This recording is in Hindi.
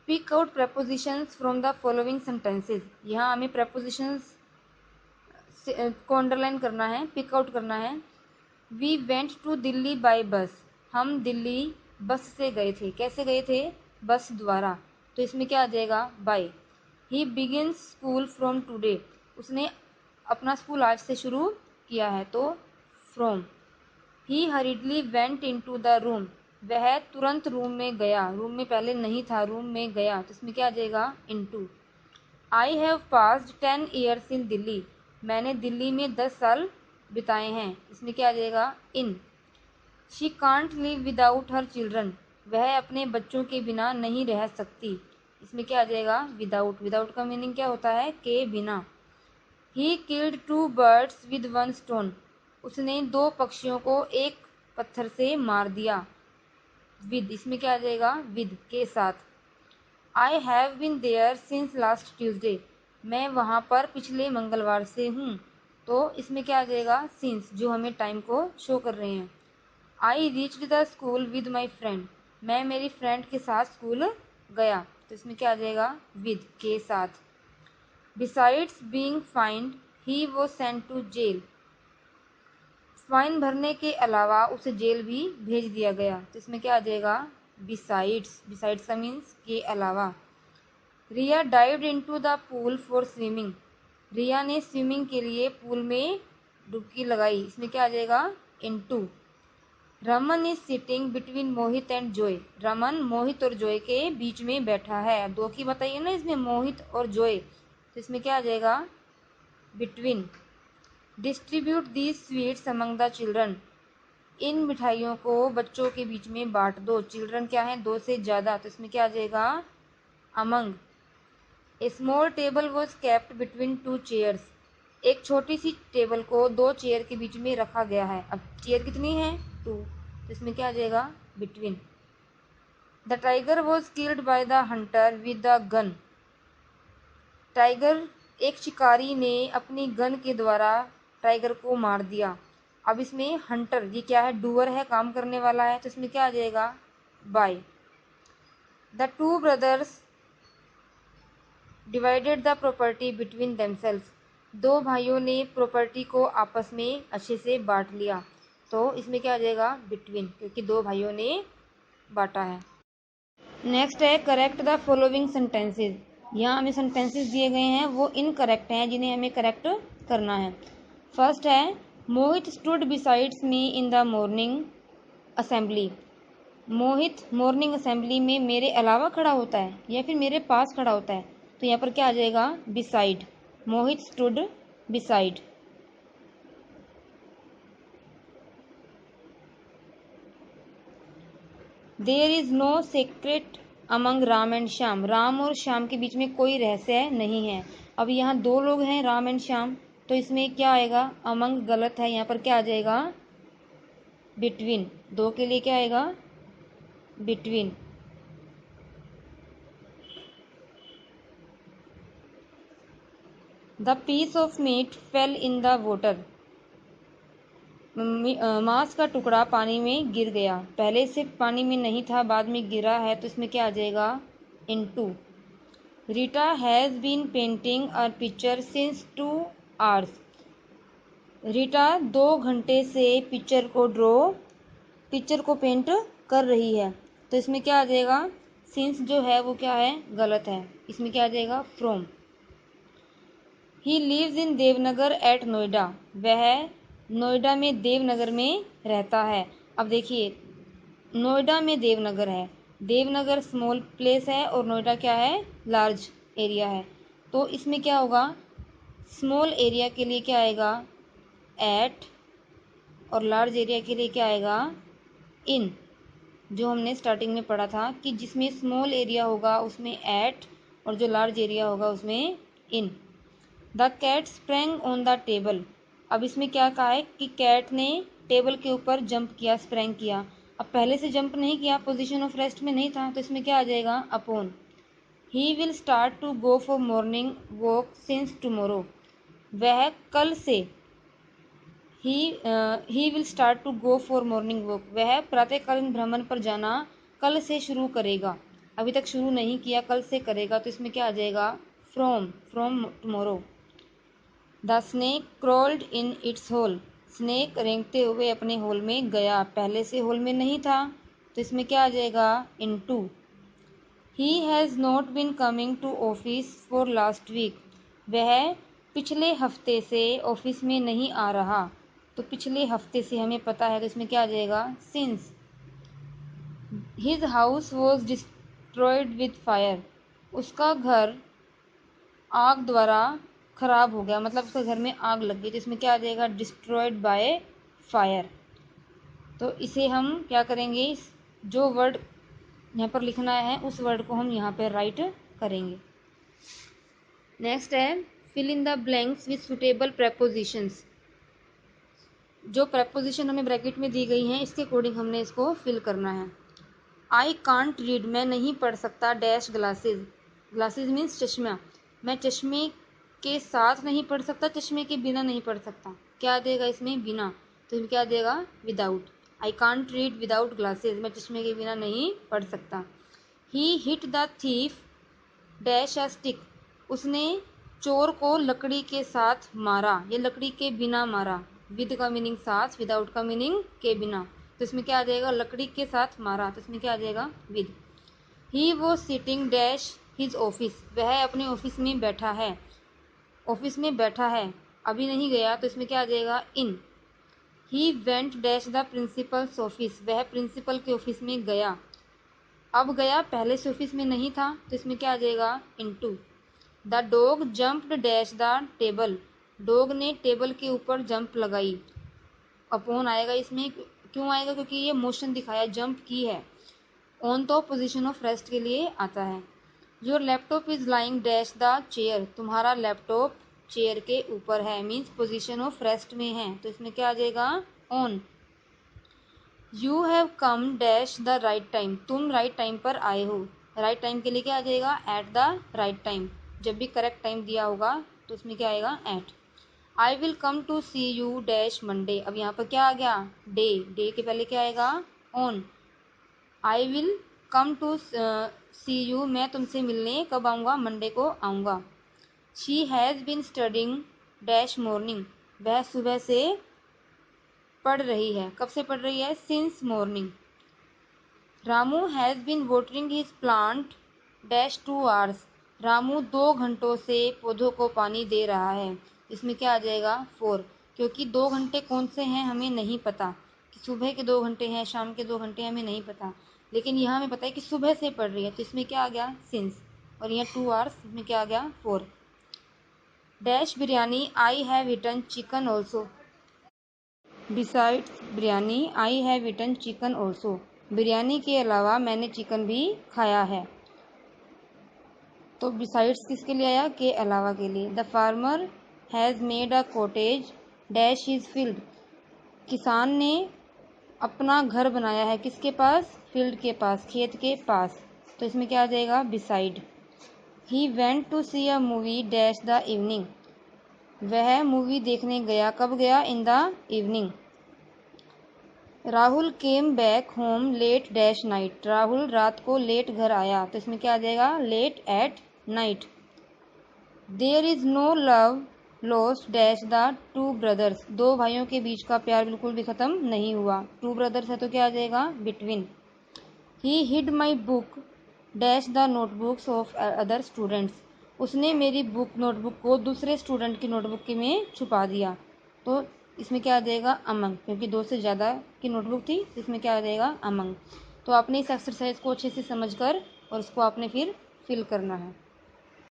Pick out prepositions from the following sentences. यहाँ हमें prepositions को अंडरलाइन करना है, पिक आउट करना है। We went to Delhi by bus. हम दिल्ली बस से गए थे। कैसे गए थे? बस द्वारा। तो इसमें क्या आ जाएगा? By. He begins school from today. उसने अपना स्कूल आज से शुरू किया है, तो from. He hurriedly went into the room. वह तुरंत रूम में गया। रूम में पहले नहीं था, रूम में गया, तो इसमें क्या आ जाएगा? Into. I have passed 10 years in Delhi. मैंने दिल्ली में 10 साल बिताए हैं। इसमें क्या आ जाएगा? In. She can't live without her children. वह अपने बच्चों के बिना नहीं रह सकती। इसमें क्या आ जाएगा? विदाउट। विदाउट का मीनिंग क्या होता है? के बिना। He killed 2 birds with 1 stone. उसने 2 पक्षियों को एक पत्थर से मार दिया। विद, इसमें क्या आ जाएगा? विद, के साथ। I have been there since last Tuesday. मैं वहाँ पर पिछले मंगलवार से हूँ। तो इसमें क्या आ जाएगा? सिंस, जो हमें टाइम को शो कर रहे हैं। I reached the school with my friend. मैं मेरी फ्रेंड के साथ स्कूल गया। तो इसमें क्या आ जाएगा? विद, के साथ। Besides being fined he was sent to jail. Fine भरने के अलावा उसे जेल भी भेज दिया गया। तो इसमें क्या आ जाएगा? बिसाइड्स। बिसाइड्स का मीन्स के अलावा। Riya dived into the pool for swimming. Riya ने स्विमिंग के लिए पूल में डुबकी लगाई। इसमें क्या आ जाएगा? Into. Raman is sitting between Mohit and Joy. Raman Mohit और जॉय के बीच में बैठा है। दो की बताइए ना इसमें, मोहित और जॉय, तो इसमें क्या आ जाएगा? Between. Distribute these sweets among the children. इन मिठाइयों को बच्चों के बीच में बांट दो। चिल्ड्रन क्या है? 2 से ज़्यादा, तो इसमें क्या आ जाएगा? Among. A small table was kept between 2 chairs. एक छोटी सी टेबल को 2 चेयर के बीच में रखा गया है। अब चेयर कितनी है? 2, तो इसमें क्या आ जाएगा? Between. The tiger was killed by the Hunter with the gun. Tiger, एक शिकारी ने अपनी गन के द्वारा टाइगर को मार दिया। अब इसमें हंटर, ये क्या है? डूअर है, काम करने वाला है, तो इसमें क्या आ जाएगा? By. The 2 brothers divided the property between themselves. 2 भाइयों ने प्रॉपर्टी को आपस में अच्छे से बांट लिया। तो इसमें क्या आ जाएगा? बिटवीन, क्योंकि 2 भाइयों ने बांटा है। नेक्स्ट है करेक्ट द फॉलोइंग सेंटेंसेस। यहाँ हमें सेंटेंसेस दिए गए हैं, वो इनकरेक्ट हैं, जिन्हें हमें करेक्ट करना है। फर्स्ट है, Mohit stood besides me in the morning assembly. Mohit morning assembly में मेरे अलावा खड़ा होता है या फिर मेरे पास खड़ा होता है। तो यहाँ पर क्या आ जाएगा? Beside. Mohit stood beside. There is no secret among Ram and Shyam. Ram और श्याम के बीच में कोई रहस्य नहीं है। अब यहाँ 2 लोग हैं, राम एंड श्याम, तो इसमें क्या आएगा? अमंग गलत है, यहाँ पर क्या आ जाएगा? बिटवीन। 2 के लिए क्या आएगा? Between. The piece of meat fell in the water. मांस का टुकड़ा पानी में गिर गया। पहले से पानी में नहीं था, बाद में गिरा है, तो इसमें क्या आ जाएगा? Into. Rita has been painting a picture since 2 hours. Rita 2 घंटे से पिक्चर को पेंट कर रही है। तो इसमें क्या आ जाएगा? सिंस जो है वो क्या है? गलत है। इसमें क्या आ जाएगा? From. He lives in Devnagar at Noida. वह नोएडा में देवनगर में रहता है। अब देखिए, नोएडा में देवनगर है। देवनगर स्मॉल प्लेस है और नोएडा क्या है? लार्ज एरिया है। तो इसमें क्या होगा? स्मॉल एरिया के लिए क्या आएगा? एट, और लार्ज एरिया के लिए क्या आएगा? इन। जो हमने स्टार्टिंग में पढ़ा था कि जिसमें स्मॉल एरिया होगा उसमें एट, और जो लार्ज एरिया होगा उसमें in. The cat sprang on the table. अब इसमें क्या कहा है कि कैट ने टेबल के ऊपर जंप किया, स्प्रैंग किया। अब पहले से जंप नहीं किया, पोजीशन ऑफ रेस्ट में नहीं था, तो इसमें क्या आ जाएगा? Upon. He will start to go for morning walk since tomorrow. वह कल से ही will start to go for morning walk. वह प्रातःकालीन भ्रमण पर जाना कल से शुरू करेगा। अभी तक शुरू नहीं किया, कल से करेगा, तो इसमें क्या आ जाएगा? From tomorrow. The snake crawled in its hole. Snake रेंगते हुए अपने होल में गया, पहले से होल में नहीं था, तो इसमें क्या आ जाएगा? Into. He has not been coming to office for last week. वह पिछले हफ्ते से ऑफिस में नहीं आ रहा, तो पिछले हफ्ते से हमें पता है, तो इसमें क्या आ जाएगा? Since. His house was destroyed with fire. उसका घर आग द्वारा खराब हो गया, मतलब उसके घर में आग लग गई, तो इसमें क्या आ जाएगा? Destroyed by fire. तो इसे हम क्या करेंगे? जो वर्ड यहाँ पर लिखना है उस वर्ड को हम यहाँ पर राइट करेंगे। नेक्स्ट है fill in the blanks with suitable prepositions. जो प्रेपोजिशन हमें ब्रैकेट में दी गई हैं इसके अकॉर्डिंग हमने इसको फिल करना है। आई कांट रीड, मैं नहीं पढ़ सकता, डैश ग्लासेस। ग्लासेस मीन्स चश्मा। मैं चश्मे के साथ नहीं पढ़ सकता, चश्मे के बिना नहीं पढ़ सकता। क्या देगा इसमें? बिना। तो इसमें क्या देगा? Without. I can't read without glasses, मैं चश्मे के बिना नहीं पढ़ सकता। He hit the thief dash a stick. उसने चोर को लकड़ी के साथ मारा, ये लकड़ी के बिना मारा। विद का मीनिंग साथ, विदाउट का मीनिंग के बिना, तो इसमें क्या आ जाएगा? लकड़ी के साथ मारा, तो इसमें क्या आ जाएगा? With. He was sitting dash his office. वह अपने ऑफिस में बैठा है, ऑफिस में बैठा है, अभी नहीं गया, तो इसमें क्या आ जाएगा? In. He went dash the principal's office. वह प्रिंसिपल के ऑफिस में गया, अब गया, पहले से ऑफिस में नहीं था, तो इसमें क्या आ जाएगा? Into. The dog jumped dash the table. Dog ने टेबल के ऊपर जंप लगाई, अपॉन आएगा इसमें। क्यों आएगा? क्योंकि ये मोशन दिखाया, जंप की है। ऑन तो पोजीशन ऑफ रेस्ट के लिए आता है। Your laptop is lying dash the chair. तुम्हारा लैपटॉप चेयर के ऊपर है, मीन्स पोजीशन ऑफ रेस्ट में है, तो इसमें क्या आ जाएगा? On. You have come dash the right time. तुम राइट टाइम पर आए हो। राइट टाइम के लिए क्या आ जाएगा? At the right time. जब भी करेक्ट टाइम दिया होगा तो उसमें क्या आएगा? At. I will come to see you dash Monday. अब यहाँ पर क्या आ गया? डे। डे के पहले क्या आएगा? On. I will come to see you, मैं तुमसे मिलने कब आऊँगा? मंडे को आऊँगा। She has been studying dash morning. वह सुबह से पढ़ रही है, कब से पढ़ रही है? Since morning. Ramu has been watering his plant dash 2 hours. Ramu 2 घंटों से पौधों को पानी दे रहा है, इसमें क्या आ जाएगा? 4। क्योंकि 2 घंटे कौन से हैं हमें नहीं पता, कि सुबह के 2 घंटे हैं, शाम के 2 घंटे हमें नहीं पता, लेकिन यहाँ हमें पता है कि सुबह से पढ़ रही है, तो इसमें क्या आ गया? सिंस। और यहाँ 2 आवर्स, इसमें क्या आ गया? 4। Dash biryani I have eaten chicken also. Besides biryani I have eaten chicken also. Biryani के अलावा मैंने चिकन भी खाया है। तो बिसाइड्स किसके लिए आया? के अलावा के लिए। The farmer has made a cottage dash his field. किसान ने अपना घर बनाया है, किसके पास? फील्ड के पास, खेत के पास, तो इसमें क्या आ जाएगा? Beside. He went to see a movie dash the evening. वह मूवी देखने गया, कब गया? In the evening. Rahul came back home late dash night. Rahul रात को लेट घर आया, तो इसमें क्या आ जाएगा? Late at night. There is no love lost dash the two brothers. 2 भाइयों के बीच का प्यार बिल्कुल भी खत्म नहीं हुआ। 2 ब्रदर्स है तो क्या आ जाएगा? Between. He hide my book dash the notebooks of other students. उसने मेरी बुक नोटबुक को दूसरे स्टूडेंट की नोटबुक के में छुपा दिया, तो इसमें क्या आ जाएगा? अमंग। क्योंकि 2 से ज़्यादा की नोटबुक थी, तो इसमें क्या आ जाएगा? अमंग। तो आपने इस एक्सरसाइज को अच्छे से समझकर और उसको आपने फिर फिल करना है।